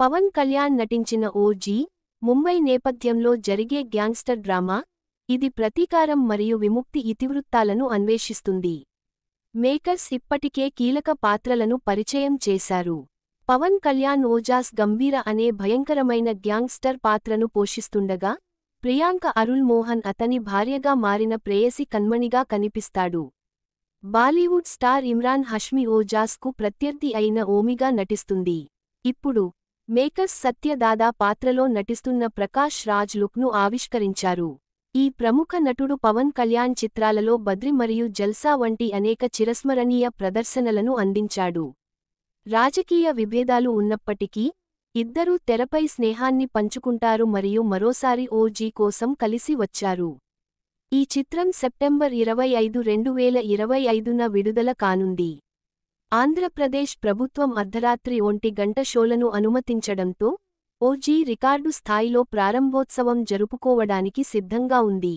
పవన్ కళ్యాణ్ నటించిన ఓజీ, ముంబై నేపథ్యంలో జరిగే గ్యాంగ్స్టర్ డ్రామా. ఇది ప్రతీకారం మరియు విముక్తి ఇతివృత్తాలను అన్వేషిస్తుంది. మేకర్స్ ఇప్పటికే కీలక పాత్రలను పరిచయం చేశారు. పవన్ కళ్యాణ్ ఓజాస్ గంభీర అనే భయంకరమైన గ్యాంగ్స్టర్ పాత్రను పోషిస్తుండగా, ప్రియాంక అరుళ్ మోహన్ అతని భార్యగా మారిన ప్రేయసి కన్మణిగా కనిపిస్తాడు. బాలీవుడ్ స్టార్ ఇమ్రాన్ హష్మి ఓజాస్కు ప్రత్యర్థి అయిన ఓమిగా నటిస్తుంది. ఇప్పుడు మేకర్స్ సత్య దాదా పాత్రలో నటిస్తున్న ప్రకాష్ రాజ్ లుక్ను ఆవిష్కరించారు. ఈ ప్రముఖ నటుడు పవన్ కళ్యాణ్ చిత్రాలలో బద్రి మరియు జల్సా వంటి అనేక చిరస్మరణీయ ప్రదర్శనలను అందించాడు. రాజకీయ విభేదాలు ఉన్నప్పటికీ, ఇద్దరూ తెరపై స్నేహాన్ని పంచుకుంటారు మరియు మరోసారి ఓజీ కోసం కలిసి వచ్చారు. ఈ చిత్రం సెప్టెంబర్ 25, 2025న విడుదల కానుంది. ఆంధ్రప్రదేశ్ ప్రభుత్వం అర్ధరాత్రి 1 గంట షోలను అనుమతించడంతో, ఓజీ రికార్డు స్థాయిలో ప్రారంభోత్సవం జరుపుకోవడానికి సిద్ధంగా ఉంది.